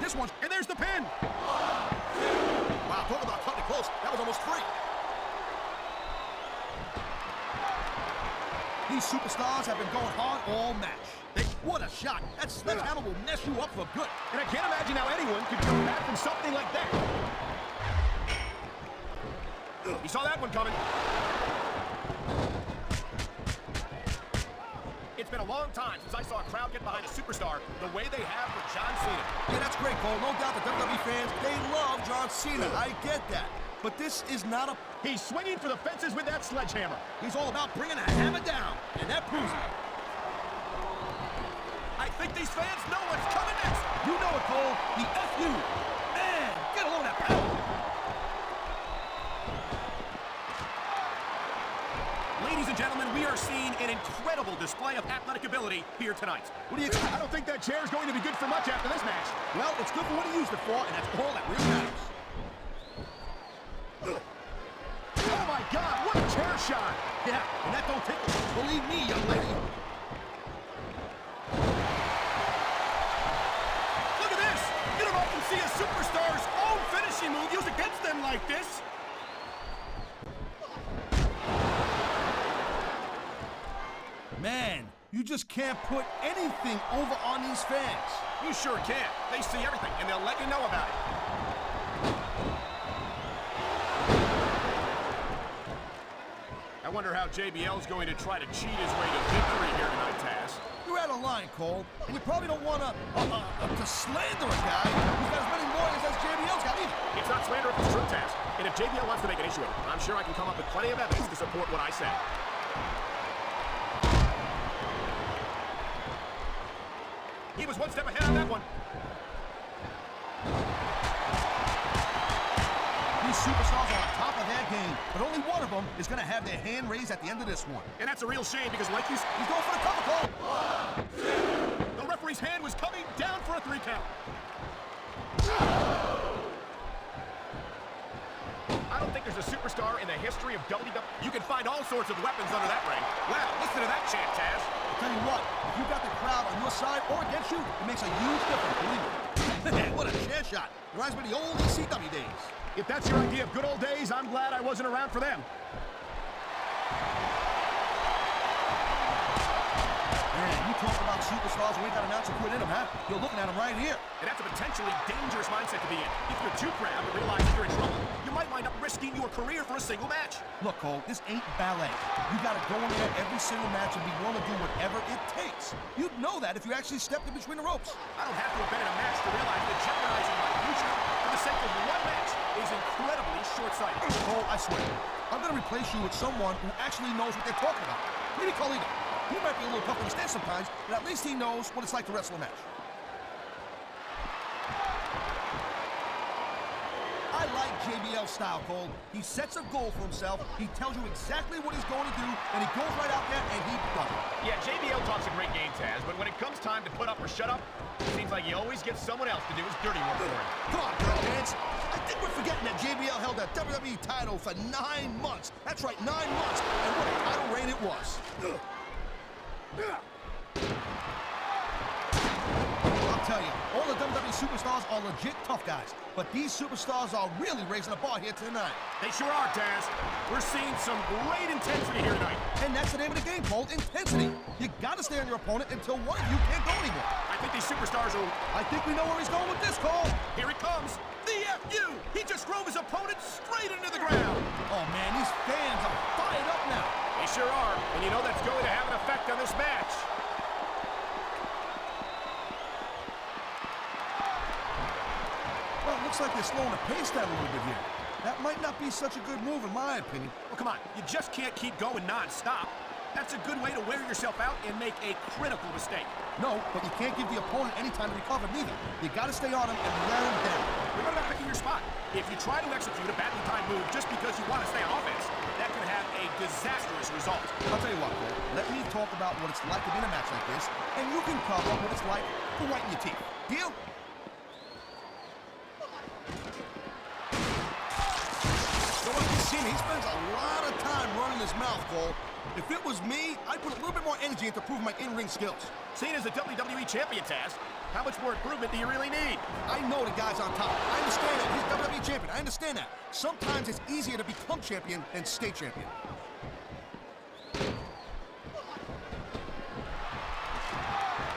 this one. And there's the pin. Wow, talk about cutting it close. That was almost 3. These superstars have been going hard all match. What a shot. That sledgehammer will mess you up for good. And I can't imagine how anyone could come back from something like that. You saw that one coming. It's been a long time since I saw a crowd get behind a superstar the way they have with John Cena. Yeah, that's great, Cole. No doubt the WWE fans, they love John Cena. I get that. But this is not a... He's swinging for the fences with that sledgehammer. He's all about bringing a hammer down, and that proves it. I think these fans know what's coming next. You know it, Cole. The F.U. Man, get a load of that power. Ladies and gentlemen, we are seeing an incredible display of athletic ability here tonight. What do you expect? I don't think that chair is going to be good for much after this match. Well, it's good for what he used it for, and that's all that really matters. Oh my God, what a chair shot! Yeah, and that don't tickle. Believe me, young lady. Look at this! You don't often see a superstar's own finishing move used against them like this. Man, you just can't put anything over on these fans. You sure can. They see everything, and they'll let you know about it. I wonder how JBL's going to try to cheat his way to victory here tonight, Taz. You're out of line, Cole, and you probably don't want to slander a guy who's got as many lawyers as JBL's got either. It's not slander if it's true, Taz. And if JBL wants to make an issue of it, I'm sure I can come up with plenty of evidence to support what I said. He was one step ahead on that one. These superstars are on top of their game, but only one of them is going to have their hand raised at the end of this one. And that's a real shame because like he's going for the cover, Cole. 1, 2. The referee's hand was coming down for a 3 count. I don't think there's a superstar in the history of WWE. You can find all sorts of weapons under that ring. Wow, listen to that chant, Taz. I'll tell you what, if you've got the crowd on your side or against you, it makes a huge difference, believe me. What a chair shot. Reminds me of the old ECW days. If that's your idea of good old days, I'm glad I wasn't around for them. Man, you talk about superstars who ain't got an ounce of quit in them, huh? You're looking at them right here. And that's a potentially dangerous mindset to be in. If you're too proud to realize that you're in trouble, you might wind up risking your career for a single match. Look, Cole, this ain't ballet. You gotta go in there every single match and be willing to do whatever it takes. You'd know that if you actually stepped in between the ropes. I don't have to have been in a match to realize that jeopardizing my future for the sake of one match is incredibly short-sighted. Cole, I swear, I'm gonna replace you with someone who actually knows what they're talking about. Maybe Carlito. He might be a little tough to understand sometimes, but at least he knows what it's like to wrestle a match. I like JBL's style, Cole. He sets a goal for himself, he tells you exactly what he's going to do, and he goes right out there and he does it. Yeah, JBL talks a great game, Taz, but when it comes time to put up or shut up, it seems like he always gets someone else to do his dirty work for him. Come on, girl dance. I think we're forgetting that JBL held that WWE title for 9 months. That's right, 9 months, and what a title reign it was. I'll tell you, all the WWE superstars are legit tough guys, but these superstars are really raising the bar here tonight. They sure are, Taz. We're seeing some great intensity here tonight. And that's the name of the game, Cole, intensity. You gotta stay on your opponent until one of you can't go anymore. I think these superstars are... I think we know where he's going with this, Cole. Here it comes. The F.U. He just drove his opponent straight into the ground. Oh, man, these fans are fired up now. They sure are, and you know that's going to have an effect on this match. Well, it looks like they're slowing the pace down a little bit here. That might not be such a good move, in my opinion. Well, come on. You just can't keep going non-stop. That's a good way to wear yourself out and make a critical mistake. No, but you can't give the opponent any time to recover, neither. You gotta stay on him and wear him down. Remember about picking your spot. If you try to execute a badly timed move just because you want to stay on offense, that can have a disastrous result. I'll tell you what, Cole. Let me talk about what it's like to be in a match like this, and you can cover what it's like to whiten your teeth. Deal? So what you see, he spends a lot of time running his mouth, Cole. If it was me, I'd put a little bit more energy into proving my in-ring skills. Cena's a WWE champion, Taz. How much more improvement do you really need? I know the guy's on top. I understand that. He's WWE champion. I understand that. Sometimes it's easier to become champion than stay champion.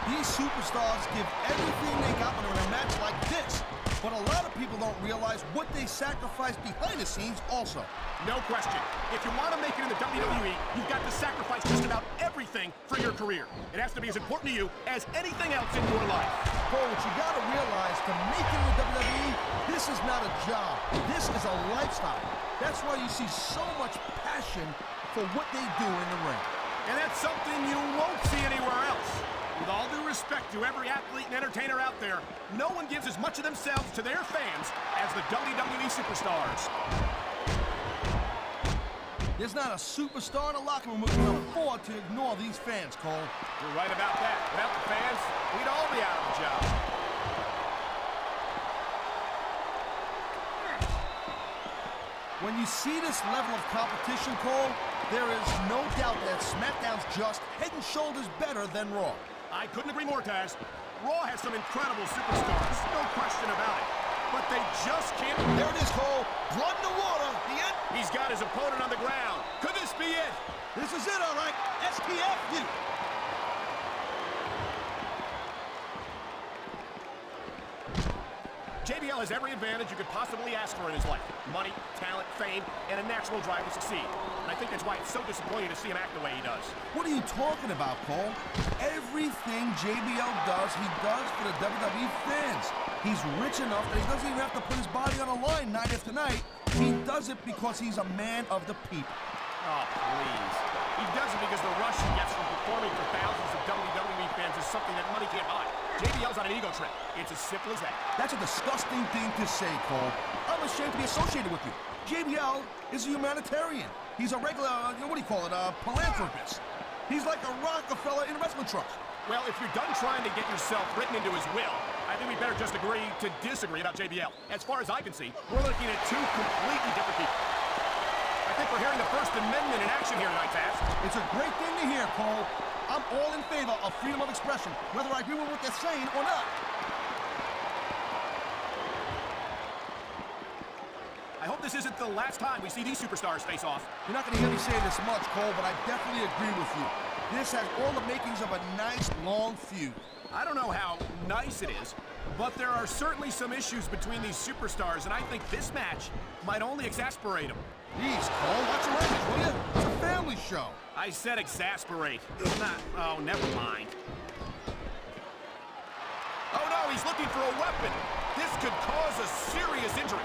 These superstars give everything they got when they're in a match like this. But a lot of people don't realize what they sacrifice behind the scenes also. No question. If you want to make it in the WWE, you've got to sacrifice just about everything for your career. It has to be as important to you as anything else in your life. Cole, what you got to realize, to make it in the WWE, this is not a job. This is a lifestyle. That's why you see so much passion for what they do in the ring. And that's something you won't see anywhere else. With all due respect to every athlete and entertainer out there, no one gives as much of themselves to their fans as the WWE superstars. There's not a superstar in the locker room who can afford to ignore these fans, Cole. You're right about that. Without the fans, we'd all be out of a job. When you see this level of competition, Cole, there is no doubt that Smackdown's just head and shoulders better than Raw. I couldn't agree more, Taz. Raw has some incredible superstars, no question about it. But they just can't... There it is, Cole. Blood in the water. The end. He's got his opponent on the ground. Could this be it? This is it, all right. STF you. JBL has every advantage you could possibly ask for in his life. Money, talent, fame, and a natural drive to succeed. And I think that's why it's so disappointing to see him act the way he does. What are you talking about, Cole? Everything JBL does, he does for the WWE fans. He's rich enough that he doesn't even have to put his body on the line night after night. He does it because he's a man of the people. Oh, please. He does it because the rush he gets from performing for thousands of WWE fans is something that money can't buy. JBL's on an ego trip. It's as simple as that. That's a disgusting thing to say, Cole. I'm ashamed to be associated with you. JBL is a humanitarian. He's a regular, what do you call it, philanthropist. He's like a Rockefeller in wrestling trucks. Well, if you're done trying to get yourself written into his will, I think we better just agree to disagree about JBL. As far as I can see, we're looking at two completely different people. I think we're hearing the First Amendment in action here tonight, Taz. It's a great thing to hear, Cole. I'm all in favor of freedom of expression, whether I agree with what they're saying or not. I hope this isn't the last time we see these superstars face off. You're not going to hear me say this much, Cole, but I definitely agree with you. This has all the makings of a nice, long feud. I don't know how nice it is, but there are certainly some issues between these superstars, and I think this match might only exasperate them. Jeez, Cole, watch your language, will you? It's a family show. I said exasperate. Not, oh, never mind. Oh no, he's looking for a weapon. This could cause a serious injury.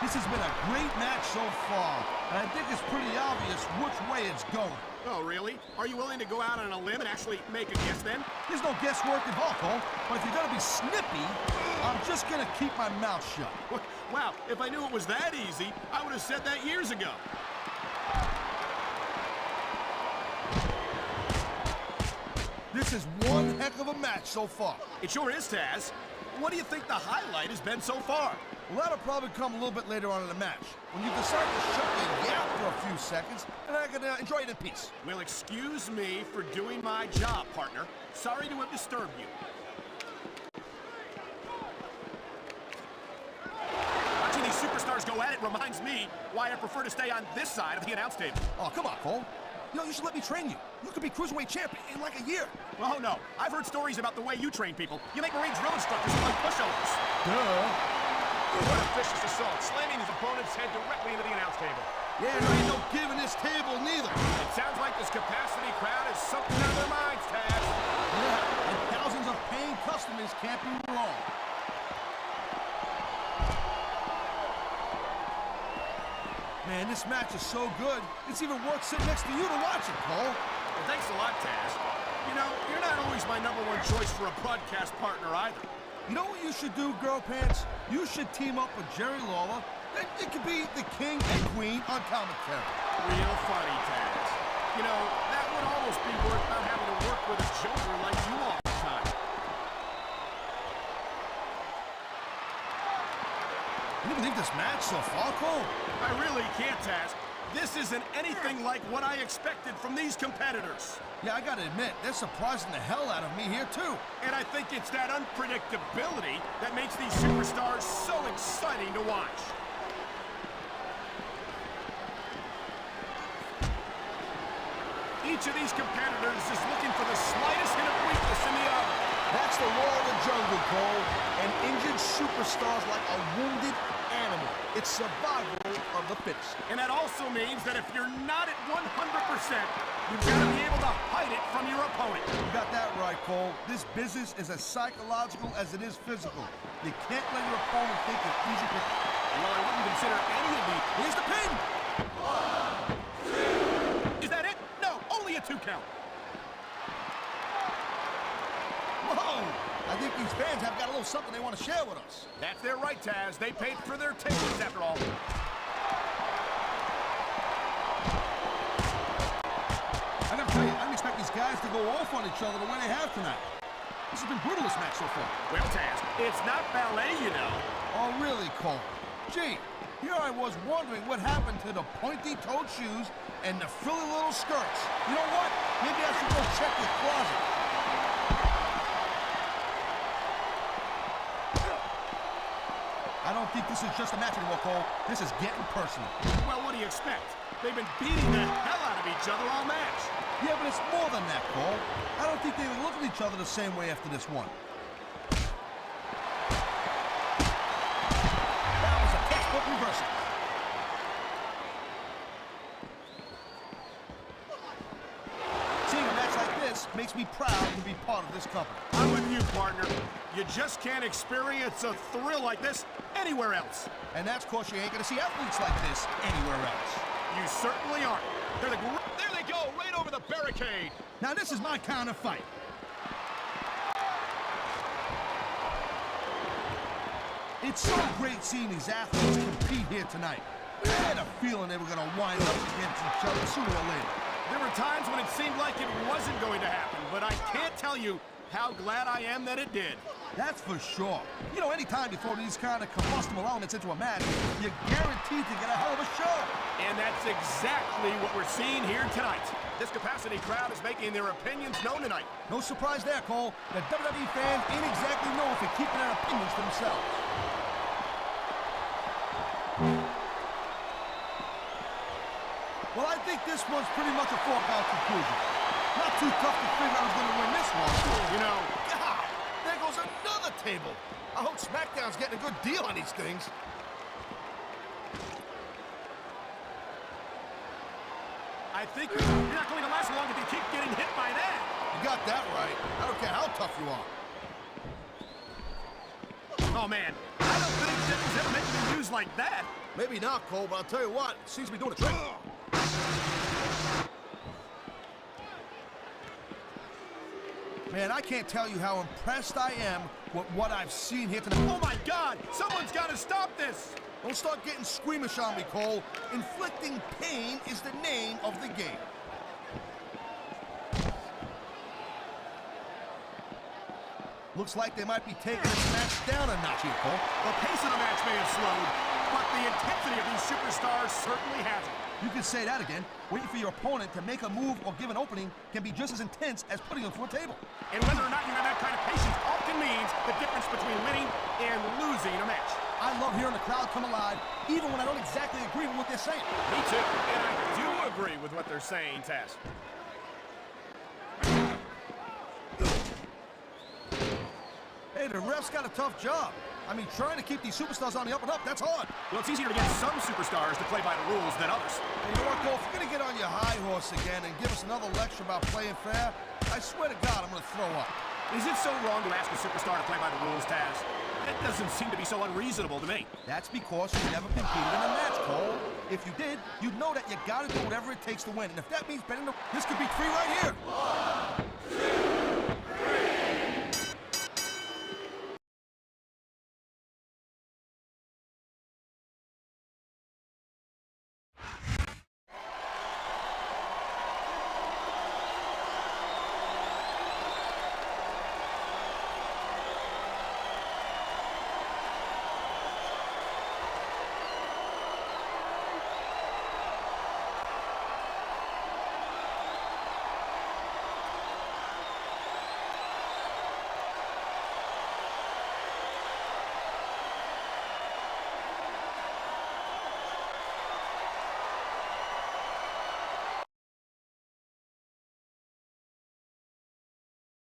This has been a great match so far, and I think it's pretty obvious which way it's going. Oh, really? Are you willing to go out on a limb and actually make a guess then? There's no guesswork involved, Cole, but if you're gonna be snippy, I'm just gonna keep my mouth shut. Wow, if I knew it was that easy, I would have said that years ago. This is one heck of a match so far. It sure is, Taz. What do you think the highlight has been so far? Well, that'll probably come a little bit later on in the match, when you decide to shut the yap for a few seconds, and I can enjoy it in peace. Well, excuse me for doing my job, partner. Sorry to have disturbed you. Watching these superstars go at it reminds me why I prefer to stay on this side of the announce table. Oh, come on, Cole. You know, you should let me train you. You could be cruiserweight champion in like a year. Oh, no. I've heard stories about the way you train people. You make Marine drill instructors look like pushovers. Duh. What a vicious assault, slamming his opponent's head directly into the announce table. Yeah, there ain't no giving this table neither. It sounds like this capacity crowd is something out of their minds, Taz. Yeah, and thousands of paying customers can't be wrong. Man, this match is so good, it's even worth sitting next to you to watch it, Cole. Well, thanks a lot, Taz. You know, you're not always my #1 choice for a broadcast partner either. You know what you should do, Girl Pants? You should team up with Jerry Lawler. It could be the king and queen on commentary. Real funny, Taz. You know, that would almost be worth not having to work with a joker like you all the time. Can you believe this match so far, Cole? I really can't, Taz. This isn't anything like what I expected from these competitors. Yeah, I gotta admit, they're surprising the hell out of me here, too. And I think it's that unpredictability that makes these superstars so exciting to watch. Each of these competitors is looking for the slightest hint of weakness in the other. That's the law of the jungle, Cole. And injured superstars like a wounded animal. It's survival of the fittest. And that also means that if you're not at 100%, you've got to be able to hide it from your opponent. You got that right, Cole. This business is as psychological as it is physical. You can't let your opponent think it's easy to... Well, I wouldn't consider any of the... Here's the pin! 1, 2... Is that it? No, only a 2 count. Whoa! I think these fans have got a little something they want to share with us. That's their right, Taz. They paid for their tickets, after all. I gotta tell you, I didn't expect these guys to go off on each other the way they have tonight. This has been brutal, this match so far. Well, Taz, it's not ballet, you know. Oh, really, Cole? Gee, here I was wondering what happened to the pointy-toed shoes and the frilly little skirts. You know what? Maybe I should go check your closet. I don't think this is just a match anymore, Cole. This is getting personal. Well, what do you expect? They've been beating the hell out of each other all match. Yeah, but it's more than that, Cole. I don't think they would look at each other the same way after this one. That was a textbook reversal. Seeing a match like this makes me proud to be part of this company. I'm with you, partner. You just can't experience a thrill like this anywhere else. And that's because you ain't gonna see athletes like this anywhere else. You certainly aren't. There they go, right over the barricade. Now this is my kind of fight. It's so great seeing these athletes compete here tonight. I had a feeling they were gonna wind up against each other sooner or later. There were times when it seemed like it wasn't going to happen, but I can't tell you how glad I am that it did. That's for sure. You know, anytime you throw these kind of combustible elements into a match, you're guaranteed to get a hell of a show. And that's exactly what we're seeing here tonight. This capacity crowd is making their opinions known tonight. No surprise there, Cole. The WWE fans ain't exactly known for keeping their opinions to themselves. Well, I think this one's pretty much a foregone conclusion. Not too tough to figure out who's going to win this one. You know, God, there goes another table. I hope Smackdown's getting a good deal on these things. I think you're not going to last long if you keep getting hit by that. You got that right. I don't care how tough you are. Oh, man. I don't think that was ever meant to be used like that. Maybe not, Cole, but I'll tell you what, it seems to be doing a trick. Man, I can't tell you how impressed I am with what I've seen here tonight. Oh, my God! Someone's got to stop this! Don't start getting squeamish on me, Cole. Inflicting pain is the name of the game. Looks like they might be taking this match down a notch here, Cole. The pace of the match may have slowed, but the intensity of these superstars certainly hasn't. You can say that again. Waiting for your opponent to make a move or give an opening can be just as intense as putting them through a table. And whether or not you have that kind of patience often means the difference between winning and losing a match. I love hearing the crowd come alive, even when I don't exactly agree with what they're saying. Me too, and I do agree with what they're saying, Taz. Hey, the ref's got a tough job. I mean, trying to keep these superstars on the up and up, that's hard. Well, it's easier to get some superstars to play by the rules than others. And you know what, Cole? If you're going to get on your high horse again and give us another lecture about playing fair, I swear to God, I'm going to throw up. Is it so wrong to ask a superstar to play by the rules, Taz? That doesn't seem to be so unreasonable to me. That's because you never competed in a match, Cole. If you did, you'd know that you got to do whatever it takes to win. And if that means betting, this could be free right here.